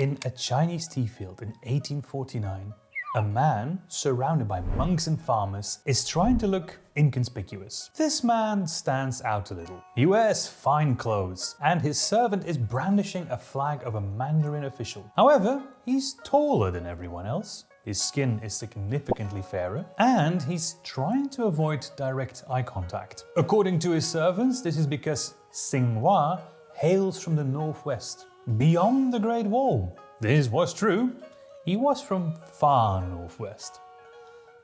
In a Chinese tea field in 1849, a man, surrounded by monks and farmers, is trying to look inconspicuous. This man stands out a little. He wears fine clothes, and his servant is brandishing a flag of a Mandarin official. However, he's taller than everyone else. His skin is significantly fairer, and he's trying to avoid direct eye contact. According to his servants, this is because Xinhua hails from the northwest, beyond the Great Wall. This was true. He was from far northwest.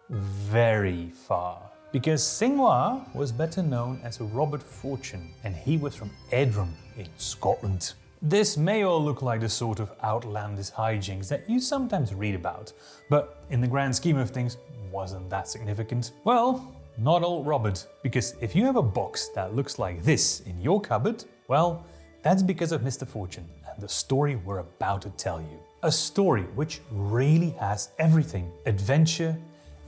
Very far. Because Xinhua was better known as R.Fortune, and he was from Edrum in Scotland. This may all look like the sort of outlandish hijinks that you sometimes read about, but in the grand scheme of things, wasn't that significant? Well, not old Robert, because if you have a box that looks like this in your cupboard, well, that's because of Mr. Fortune and the story we're about to tell you. A story which really has everything: adventure,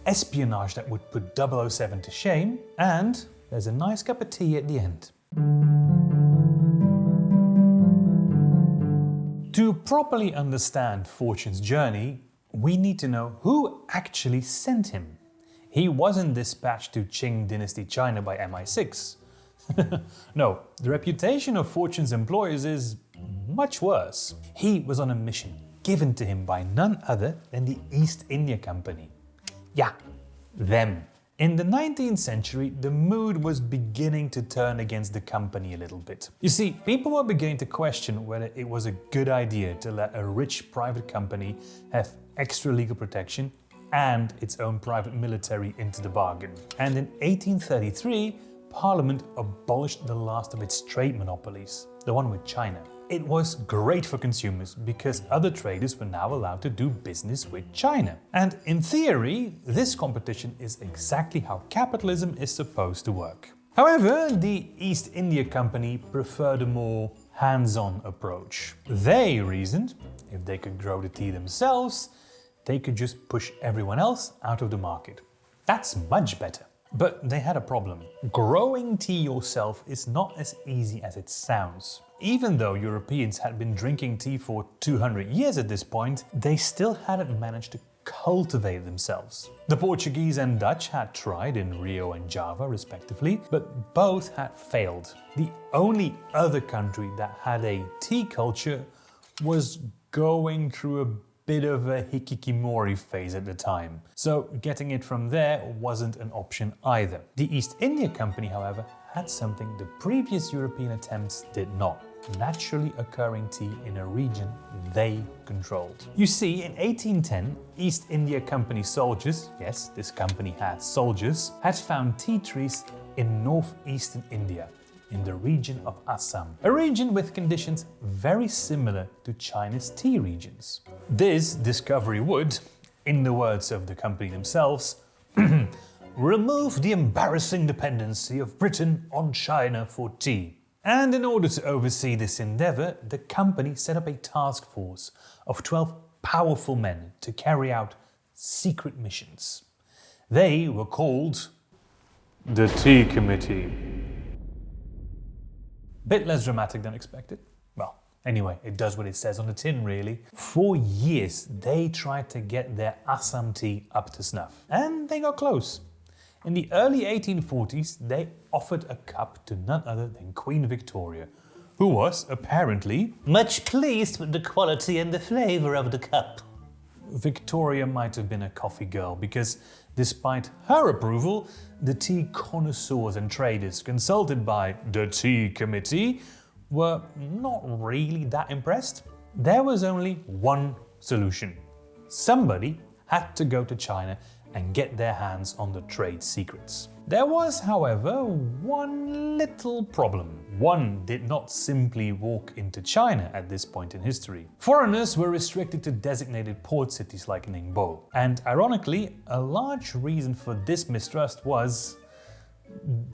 espionage that would put 007 to shame, and there's a nice cup of tea at the end. To properly understand Fortune's journey, we need to know who actually sent him. He wasn't dispatched to Qing Dynasty China by MI6. No, the reputation of Fortune's employers is much worse. He was on a mission given to him by none other than the East India Company. Yeah, them. In the 19th century, the mood was beginning to turn against the company a little bit. You see, people were beginning to question whether it was a good idea to let a rich private company have extra legal protection and its own private military into the bargain. And in 1833, Parliament abolished the last of its trade monopolies, the one with China. It was great for consumers because other traders were now allowed to do business with China. And in theory, this competition is exactly how capitalism is supposed to work. However, the East India Company preferred a more hands-on approach. They reasoned, if they could grow the tea themselves, they could just push everyone else out of the market. That's much better. But they had a problem. Growing tea yourself is not as easy as it sounds. Even though Europeans had been drinking tea for 200 years at this point, they still hadn't managed to cultivate themselves. The Portuguese and Dutch had tried in Rio and Java respectively, but both had failed. The only other country that had a tea culture was going through a bit of a hikikomori phase at the time, so getting it from there wasn't an option either. The East India Company, however, had something the previous European attempts did not: naturally occurring tea in a region they controlled. You see, in 1810, East India Company soldiers, yes, this company had soldiers, had found tea trees in northeastern India, in the region of Assam, a region with conditions very similar to China's tea regions. This discovery would, in the words of the company themselves, remove the embarrassing dependency of Britain on China for tea. And in order to oversee this endeavour, the company set up a task force of 12 powerful men to carry out secret missions. They were called the Tea Committee. Bit less dramatic than expected. Well, anyway, it does what it says on the tin, really. For years, they tried to get their Assam tea up to snuff. And they got close. In the early 1840s, they offered a cup to none other than Queen Victoria, who was, apparently, much pleased with the quality and the flavour of the cup. Victoria might have been a coffee girl, because despite her approval, the tea connoisseurs and traders consulted by the Tea Committee were not really that impressed. There was only one solution. Somebody had to go to China and get their hands on the trade secrets. There was, however, one little problem. One did not simply walk into China at this point in history. Foreigners were restricted to designated port cities like Ningbo. And ironically, a large reason for this mistrust was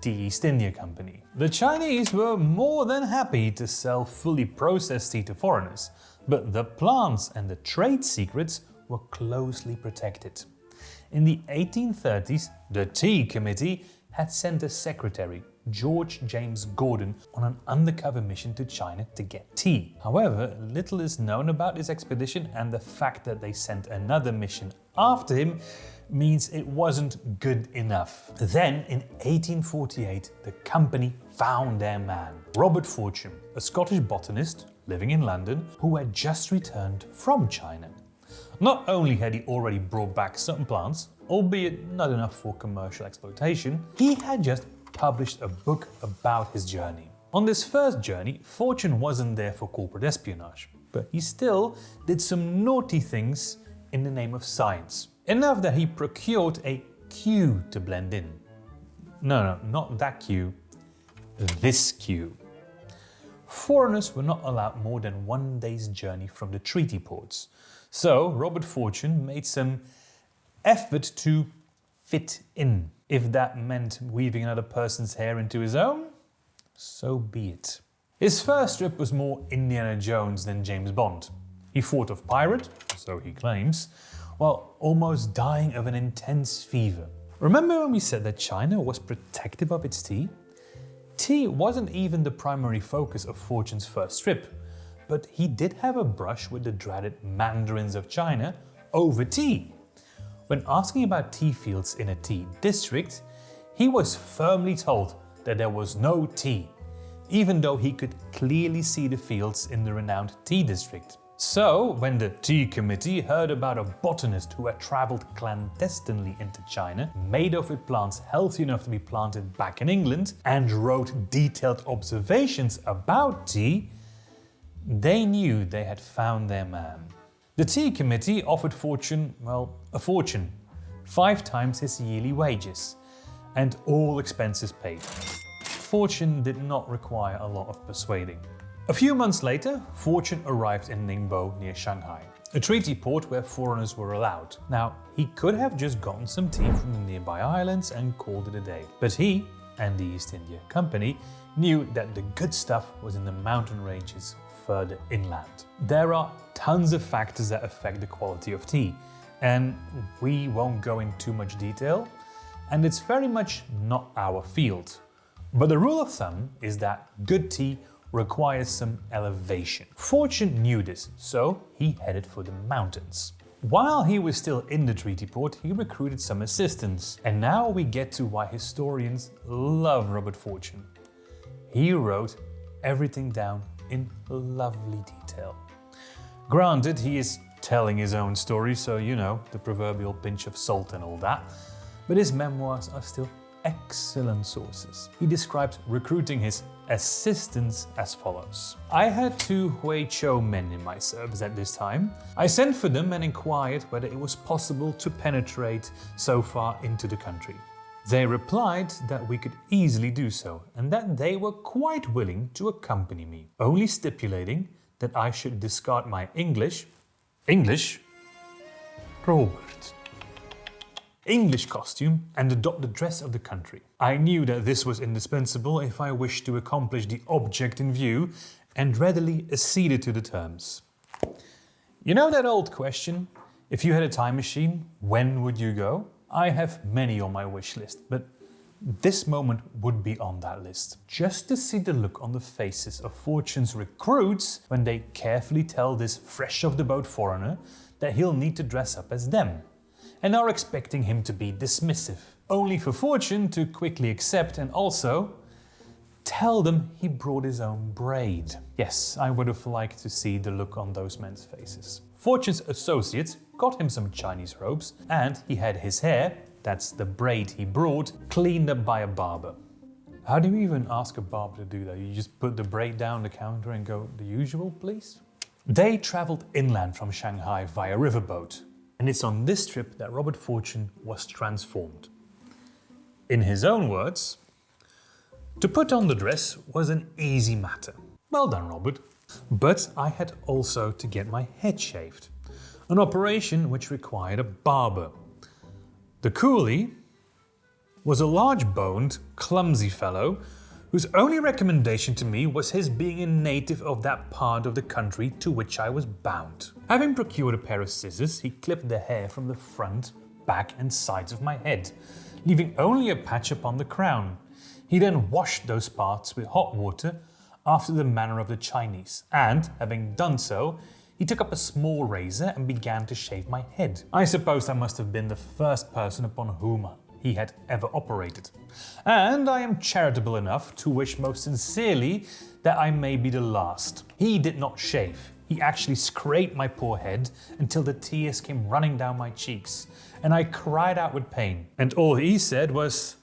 the East India Company. The Chinese were more than happy to sell fully processed tea to foreigners, but the plants and the trade secrets were closely protected. In the 1830s, the Tea Committee had sent a secretary, George James Gordon on an undercover mission to China to get tea. However, little is known about this expedition, and the fact that they sent another mission after him means it wasn't good enough. Then, in 1848, the company found their man, R.Fortune, a Scottish botanist living in London who had just returned from China. Not only had he already brought back some plants, albeit not enough for commercial exploitation, he had just published a book about his journey. On this first journey, Fortune wasn't there for corporate espionage, but he still did some naughty things in the name of science. Enough that he procured a queue to blend in. No, not that queue, this queue. Foreigners were not allowed more than 1 day's journey from the treaty ports, so R.Fortune made some effort to fit in. If that meant weaving another person's hair into his own, so be it. His first trip was more Indiana Jones than James Bond. He fought off pirate, so he claims, while almost dying of an intense fever. Remember when we said that China was protective of its tea? Tea wasn't even the primary focus of Fortune's first trip, but he did have a brush with the dreaded mandarins of China over tea. When asking about tea fields in a tea district, he was firmly told that there was no tea, even though he could clearly see the fields in the renowned tea district. So, when the tea committee heard about a botanist who had travelled clandestinely into China, made off with plants healthy enough to be planted back in England, and wrote detailed observations about tea, they knew they had found their man. The tea committee offered Fortune, well, a fortune, 5 times his yearly wages, and all expenses paid. Fortune did not require a lot of persuading. A few months later, Fortune arrived in Ningbo near Shanghai, a treaty port where foreigners were allowed. Now, he could have just gotten some tea from the nearby islands and called it a day. But he, and the East India Company, knew that the good stuff was in the mountain ranges further inland. There are tons of factors that affect the quality of tea, and we won't go into too much detail, and it's very much not our field. But the rule of thumb is that good tea requires some elevation. Fortune knew this, so he headed for the mountains. While he was still in the treaty port, he recruited some assistants. And now we get to why historians love R.Fortune. He wrote everything down in lovely detail. Granted, he is telling his own story, so you know, the proverbial pinch of salt and all that, but his memoirs are still excellent sources. He describes recruiting his assistants as follows. I had 2 Huichou men in my service at this time. I sent for them and inquired whether it was possible to penetrate so far into the country. They replied that we could easily do so and that they were quite willing to accompany me, only stipulating that I should discard my English, Robert, English costume and adopt the dress of the country. I knew that this was indispensable if I wished to accomplish the object in view and readily acceded to the terms. You know that old question, if you had a time machine, when would you go? I have many on my wish list, but this moment would be on that list. Just to see the look on the faces of Fortune's recruits when they carefully tell this fresh off the boat foreigner that he'll need to dress up as them, and are expecting him to be dismissive, only for Fortune to quickly accept and also tell them he brought his own braid. Yes, I would have liked to see the look on those men's faces. Fortune's associates got him some Chinese robes, and he had his hair, that's the braid he brought, cleaned up by a barber. How do you even ask a barber to do that? You just put the braid down the counter and go, the usual, please? They travelled inland from Shanghai via riverboat. And it's on this trip that R.Fortune was transformed. In his own words, to put on the dress was an easy matter. Well done, Robert. But I had also to get my head shaved, an operation which required a barber. The coolie was a large-boned, clumsy fellow whose only recommendation to me was his being a native of that part of the country to which I was bound. Having procured a pair of scissors, he clipped the hair from the front, back and sides of my head, leaving only a patch upon the crown. He then washed those parts with hot water after the manner of the Chinese, and, having done so, he took up a small razor and began to shave my head. I suppose I must have been the first person upon whom he had ever operated, and I am charitable enough to wish most sincerely that I may be the last. He did not shave. He actually scraped my poor head until the tears came running down my cheeks, and I cried out with pain. And all he said was,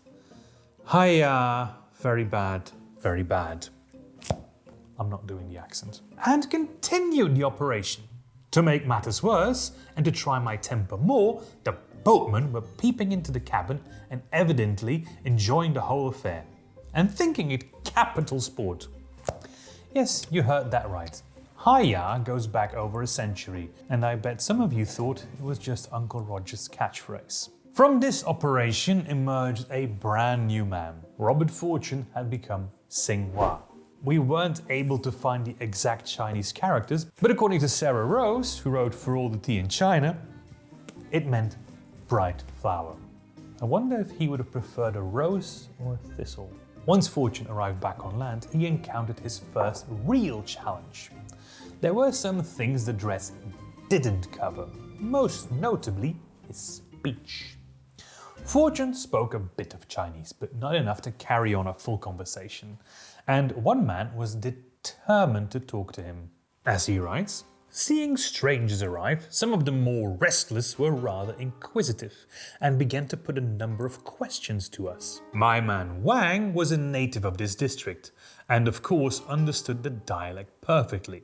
"Hiya, very bad, very bad." I'm not doing the accent. And continued the operation. To make matters worse, and to try my temper more, the boatmen were peeping into the cabin and evidently enjoying the whole affair, and thinking it capital sport. Yes, you heard that right. Hiya goes back over a century, and I bet some of you thought it was just Uncle Roger's catchphrase. From this operation emerged a brand new man. R.Fortune had become Xinhua. We weren't able to find the exact Chinese characters, but according to S.Rose, who wrote For All the Tea in China, it meant bright flower. I wonder if he would have preferred a rose or a thistle. Once Fortune arrived back on land, he encountered his first real challenge. There were some things the dress didn't cover, most notably his speech. Fortune spoke a bit of Chinese, but not enough to carry on a full conversation, and one man was determined to talk to him. As he writes, seeing strangers arrive, some of the more restless were rather inquisitive and began to put a number of questions to us. My man Wang was a native of this district and of course understood the dialect perfectly,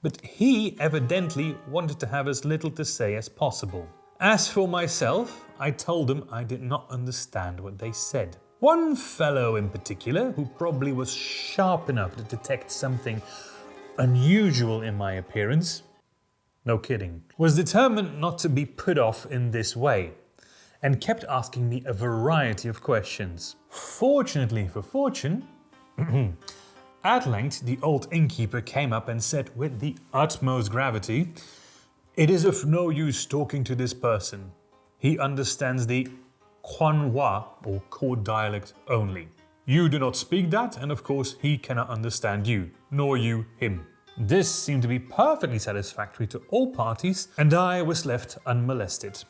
but he evidently wanted to have as little to say as possible. As for myself, I told him I did not understand what they said. One fellow in particular, who probably was sharp enough to detect something unusual in my appearance, no kidding, was determined not to be put off in this way, and kept asking me a variety of questions. Fortunately for Fortune, at length the old innkeeper came up and said with the utmost gravity, "It is of no use talking to this person. He understands the Quanhua or court dialect only. You do not speak that, and of course he cannot understand you, nor you him." This seemed to be perfectly satisfactory to all parties, and I was left unmolested.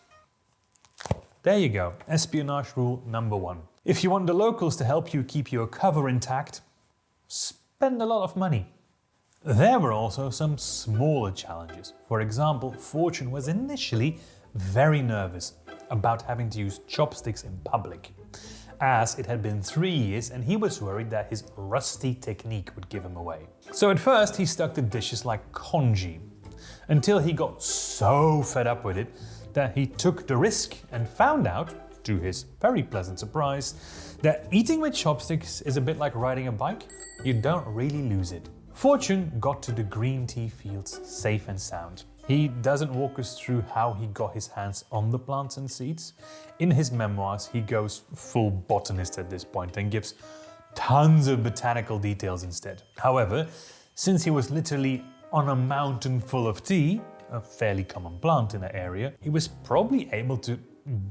There you go, espionage rule number 1. If you want the locals to help you keep your cover intact, spend a lot of money. There were also some smaller challenges. For example, Fortune was initially very nervous about having to use chopsticks in public, as it had been 3 years and he was worried that his rusty technique would give him away. So at first he stuck to dishes like congee, until he got so fed up with it that he took the risk and found out, to his very pleasant surprise, that eating with chopsticks is a bit like riding a bike. You don't really lose it. Fortune got to the green tea fields safe and sound. He doesn't walk us through how he got his hands on the plants and seeds. In his memoirs, he goes full botanist at this point and gives tons of botanical details instead. However, since he was literally on a mountain full of tea, a fairly common plant in the area, he was probably able to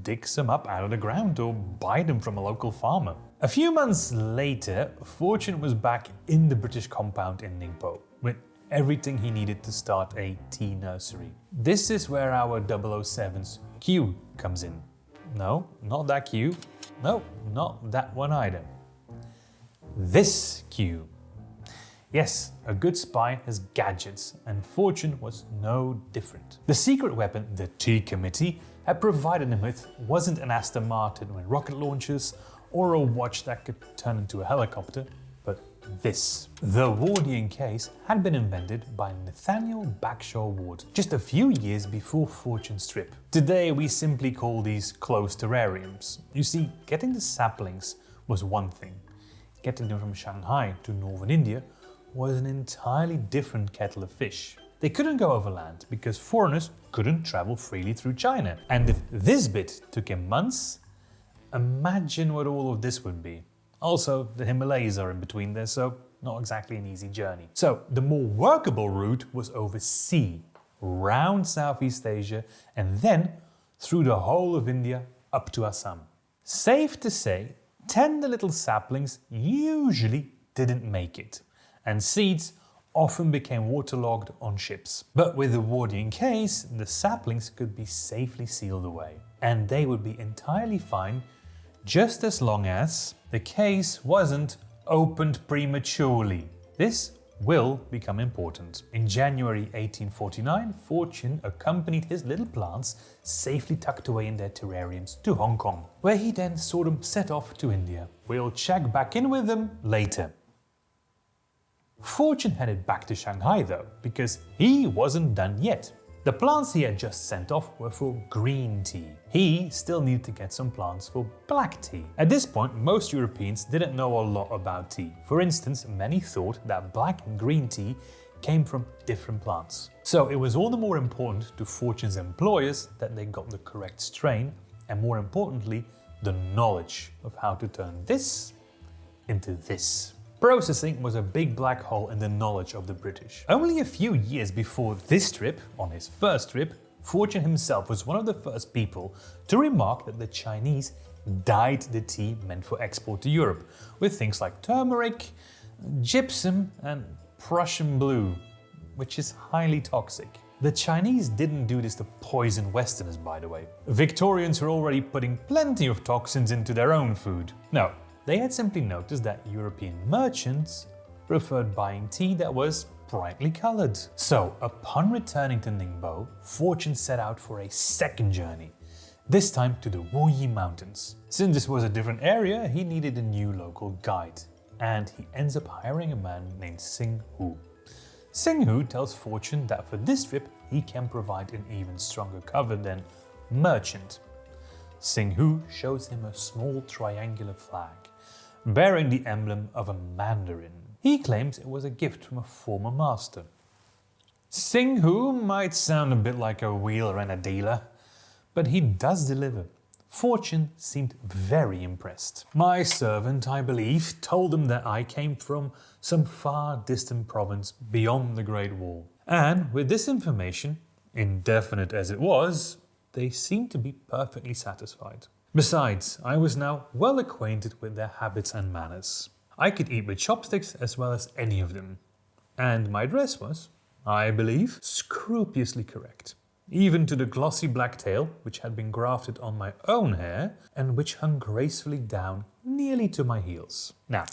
dig some up out of the ground or buy them from a local farmer. A few months later, Fortune was back in the British compound in Ningpo with everything he needed to start a tea nursery. This is where our 007's Q comes in. No, not that Q. No, not that one either. This Q. Yes, a good spy has gadgets, and Fortune was no different. The secret weapon the Tea Committee had provided him with wasn't an Aston Martin with rocket launchers or a watch that could turn into a helicopter, but this. The Wardian case had been invented by Nathaniel Bagshaw Ward just a few years before Fortune's trip. Today we simply call these closed terrariums. You see, getting the saplings was one thing. Getting them from Shanghai to northern India was an entirely different kettle of fish. They couldn't go overland because foreigners couldn't travel freely through China. And if this bit took him months, imagine what all of this would be. Also, the Himalayas are in between there, so not exactly an easy journey. So the more workable route was over sea, round Southeast Asia, and then through the whole of India up to Assam. Safe to say, tender little saplings usually didn't make it, and seeds often became waterlogged on ships. But with the Wardian case, the saplings could be safely sealed away, and they would be entirely fine just as long as the case wasn't opened prematurely. This will become important. In January 1849, Fortune accompanied his little plants, safely tucked away in their terrariums, to Hong Kong, where he then saw them set off to India. We'll check back in with them later. Fortune headed back to Shanghai though, because he wasn't done yet. The plants he had just sent off were for green tea. He still needed to get some plants for black tea. At this point, most Europeans didn't know a lot about tea. For instance, many thought that black and green tea came from different plants. So it was all the more important to Fortune's employers that they got the correct strain, and more importantly, the knowledge of how to turn this into this. Processing was a big black hole in the knowledge of the British. Only a few years before this trip, on his first trip, Fortune himself was one of the first people to remark that the Chinese dyed the tea meant for export to Europe with things like turmeric, gypsum and Prussian blue, which is highly toxic. The Chinese didn't do this to poison Westerners, by the way. Victorians were already putting plenty of toxins into their own food. No. They had simply noticed that European merchants preferred buying tea that was brightly coloured. So, upon returning to Ningbo, Fortune set out for a second journey, this time to the Wuyi Mountains. Since this was a different area, he needed a new local guide, and he ends up hiring a man named Xing Hu. Xing Hu tells Fortune that for this trip he can provide an even stronger cover than merchant. Xing Hu shows him a small triangular flag, bearing the emblem of a mandarin. He claims it was a gift from a former master. Xing Hu might sound a bit like a wheeler and a dealer, but he does deliver. Fortune seemed very impressed. My servant, I believe, told him that I came from some far distant province beyond the Great Wall. And with this information, indefinite as it was, they seemed to be perfectly satisfied. Besides, I was now well acquainted with their habits and manners. I could eat with chopsticks as well as any of them. And my dress was, I believe, scrupulously correct. Even to the glossy black tail, which had been grafted on my own hair and which hung gracefully down nearly to my heels. Now,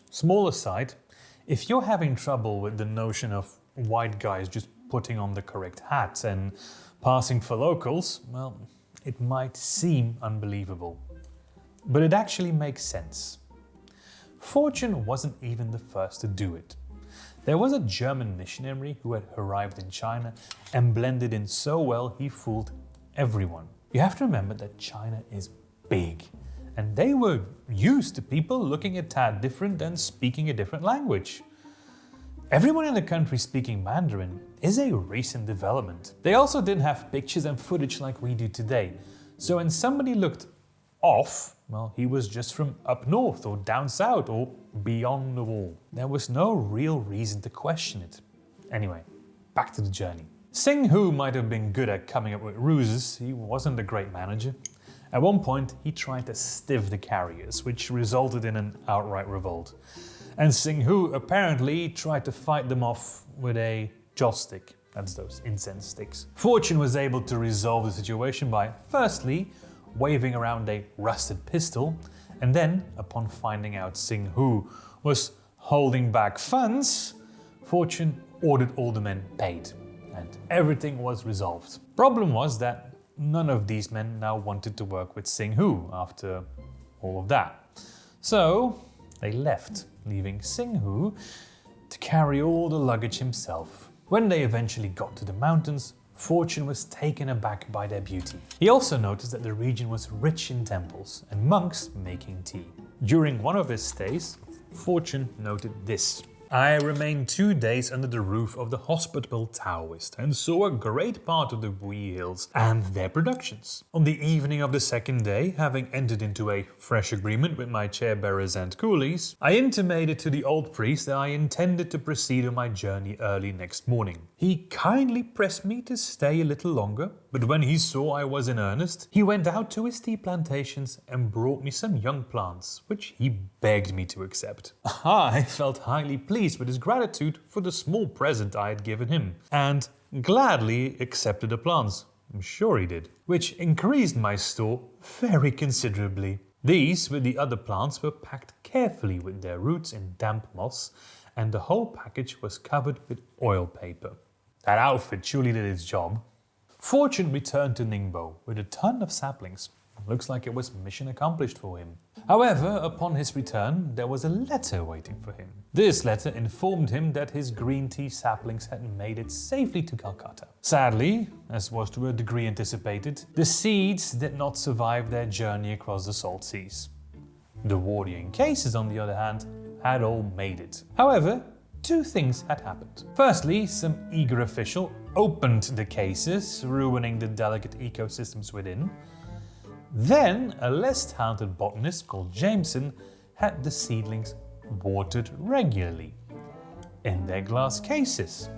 small aside, if you're having trouble with the notion of white guys just putting on the correct hat and passing for locals, well, it might seem unbelievable, but it actually makes sense. Fortune wasn't even the first to do it. There was a German missionary who had arrived in China and blended in so well he fooled everyone. You have to remember that China is big, and they were used to people looking a tad different and speaking a different language. Everyone in the country speaking Mandarin is a recent development. They also didn't have pictures and footage like we do today. So when somebody looked off, well, he was just from up north or down south or beyond the wall. There was no real reason to question it. Anyway, back to the journey. Xing Hu might have been good at coming up with ruses. He wasn't a great manager. At one point, he tried to stiff the carriers, which resulted in an outright revolt. And Xing Hu apparently tried to fight them off with a joss stick. That's those incense sticks. Fortune was able to resolve the situation by, firstly, waving around a rusted pistol, and then, upon finding out Xing Hu was holding back funds, Fortune ordered all the men paid, and everything was resolved. Problem was that none of these men now wanted to work with Xing Hu after all of that. So they left, leaving Xing Hu to carry all the luggage himself. When they eventually got to the mountains, Fortune was taken aback by their beauty. He also noticed that the region was rich in temples and monks making tea. During one of his stays, Fortune noted this. I remained 2 days under the roof of the hospitable Taoist and saw a great part of the Bohea Hills and their productions. On the evening of the second day, having entered into a fresh agreement with my chair-bearers and coolies, I intimated to the old priest that I intended to proceed on my journey early next morning. He kindly pressed me to stay a little longer, but when he saw I was in earnest, he went out to his tea plantations and brought me some young plants, which he begged me to accept. I felt highly pleased with his gratitude for the small present I had given him, and gladly accepted the plants. I'm sure he did, which increased my store very considerably. These, with the other plants, were packed carefully with their roots in damp moss, and the whole package was covered with oil paper. That outfit surely did its job. Fortune returned to Ningbo with a ton of saplings. Looks like it was mission accomplished for him. However, upon his return, there was a letter waiting for him. This letter informed him that his green tea saplings had made it safely to Calcutta. Sadly, as was to a degree anticipated, the seeds did not survive their journey across the salt seas. The Wardian cases, on the other hand, had all made it. However, two things had happened. Firstly, some eager official opened the cases, ruining the delicate ecosystems within. Then, a less talented botanist called Jameson had the seedlings watered regularly in their glass cases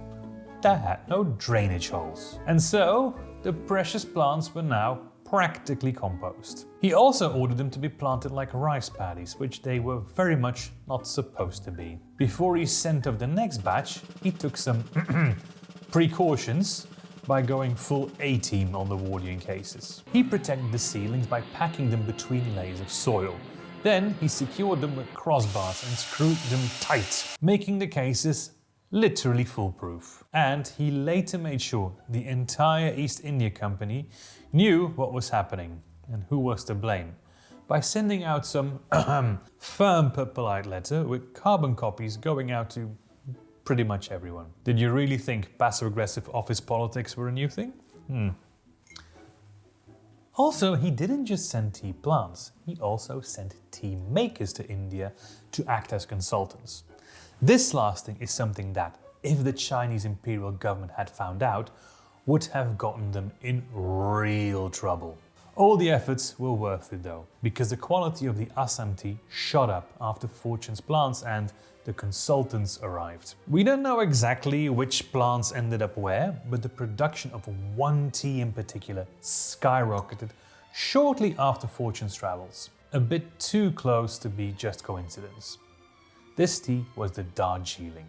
that had no drainage holes. And so, the precious plants were now practically compost. He also ordered them to be planted like rice paddies, which they were very much not supposed to be. Before he sent off the next batch, he took some precautions by going full A-team on the Wardian cases. He protected the seedlings by packing them between layers of soil. Then he secured them with crossbars and screwed them tight, making the cases literally foolproof. And he later made sure the entire East India Company knew what was happening and who was to blame by sending out some firm but polite letter with carbon copies going out to pretty much everyone. Did you really think passive-aggressive office politics were a new thing? Also, he didn't just send tea plants, he also sent tea makers to India to act as consultants. This last thing is something that, if the Chinese imperial government had found out, would have gotten them in real trouble. All the efforts were worth it though, because the quality of the Assam tea shot up after Fortune's plants and the consultants arrived. We don't know exactly which plants ended up where, but the production of one tea in particular skyrocketed shortly after Fortune's travels. A bit too close to be just coincidence. This tea was the Darjeeling,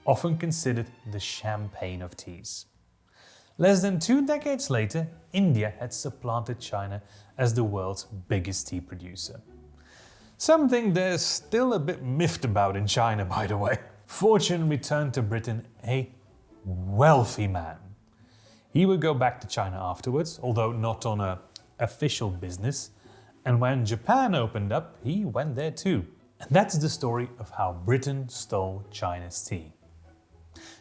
often considered the champagne of teas. Less than 2 decades later, India had supplanted China as the world's biggest tea producer. Something there's still a bit miffed about in China, by the way. Fortune returned to Britain a wealthy man. He would go back to China afterwards, although not on an official business, and when Japan opened up, he went there too. And that's the story of how Britain stole China's tea.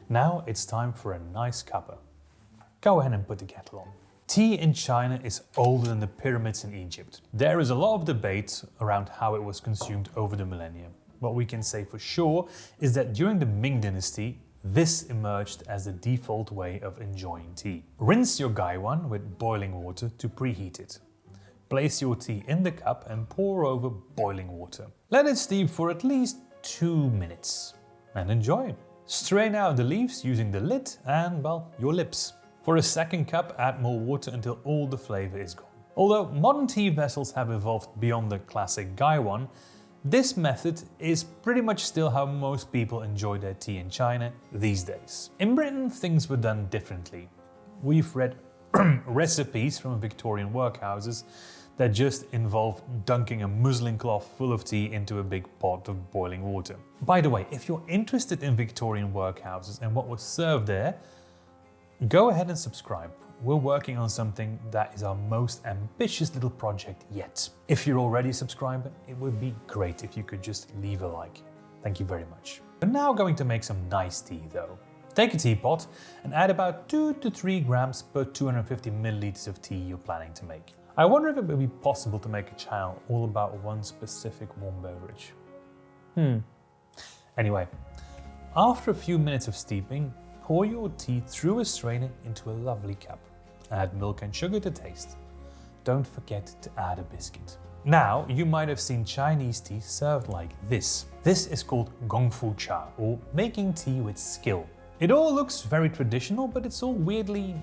Now it's time for a nice cuppa. Go ahead and put the kettle on. Tea in China is older than the pyramids in Egypt. There is a lot of debate around how it was consumed over the millennia. What we can say for sure is that during the Ming Dynasty, this emerged as the default way of enjoying tea. Rinse your gaiwan with boiling water to preheat it. Place your tea in the cup and pour over boiling water. Let it steep for at least 2 minutes and enjoy. Strain out the leaves using the lid and, well, your lips. For a second cup, add more water until all the flavor is gone. Although modern tea vessels have evolved beyond the classic gaiwan, this method is pretty much still how most people enjoy their tea in China these days. In Britain, things were done differently. We've read recipes from Victorian workhouses that just involve dunking a muslin cloth full of tea into a big pot of boiling water. By the way, if you're interested in Victorian workhouses and what was served there, go ahead and subscribe. We're working on something that is our most ambitious little project yet. If you're already a subscriber, it would be great if you could just leave a like. Thank you very much. We're now going to make some nice tea though. Take a teapot and add about 2 to 3 grams per 250 milliliters of tea you're planning to make. I wonder if it would be possible to make a channel all about one specific warm beverage. Anyway, After a few minutes of steeping, pour your tea through a strainer into a lovely cup. Add milk and sugar to taste. Don't forget to add a biscuit. Now, you might have seen Chinese tea served like this. This is called gongfu cha, or making tea with skill. It all looks very traditional, but it's all weirdly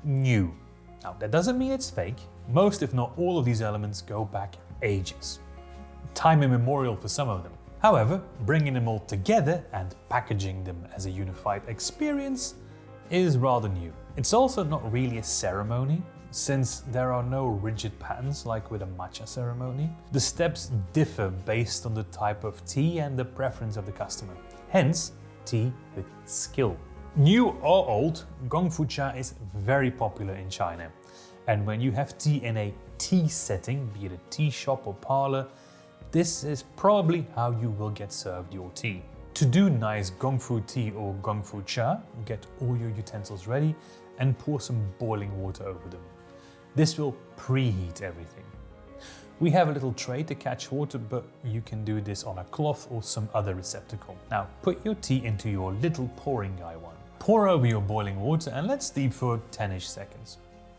new. Now, that doesn't mean it's fake. Most, if not all, of these elements go back ages. Time immemorial for some of them. However, bringing them all together and packaging them as a unified experience is rather new. It's also not really a ceremony, since there are no rigid patterns like with a matcha ceremony. The steps differ based on the type of tea and the preference of the customer. Hence, tea with skill. New or old, gongfu cha is very popular in China. And when you have tea in a tea setting, be it a tea shop or parlor, this is probably how you will get served your tea. To do nice gongfu tea or gongfu cha, get all your utensils ready and pour some boiling water over them. This will preheat everything. We have a little tray to catch water, but you can do this on a cloth or some other receptacle. Now put your tea into your little pouring gaiwan. Pour over your boiling water and let steep for 10-ish seconds.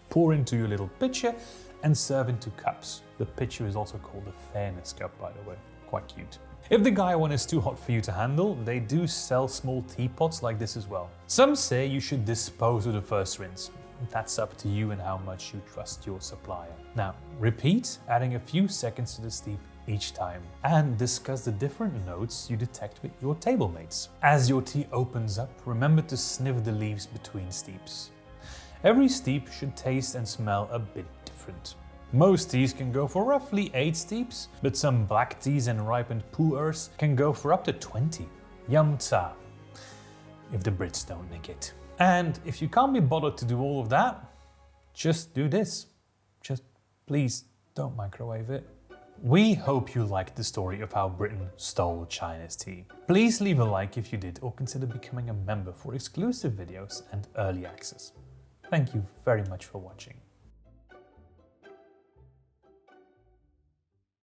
Pour into your little pitcher and serve into cups. The pitcher is also called a fairness cup, by the way. Quite cute. If the gaiwan is too hot for you to handle, they do sell small teapots like this as well. Some say you should dispose of the first rinse. That's up to you and how much you trust your supplier. Now, repeat, adding a few seconds to the steep each time, and discuss the different notes you detect with your table mates. As your tea opens up, remember to sniff the leaves between steeps. Every steep should taste and smell a bit different. Most teas can go for roughly 8 steeps, but some black teas and ripened pu'ers can go for up to 20. Yum cha, if the Brits don't nick it. And if you can't be bothered to do all of that, just do this. Just please don't microwave it. We hope you liked the story of how Britain stole China's tea. Please leave a like if you did, or consider becoming a member for exclusive videos and early access. Thank you very much for watching.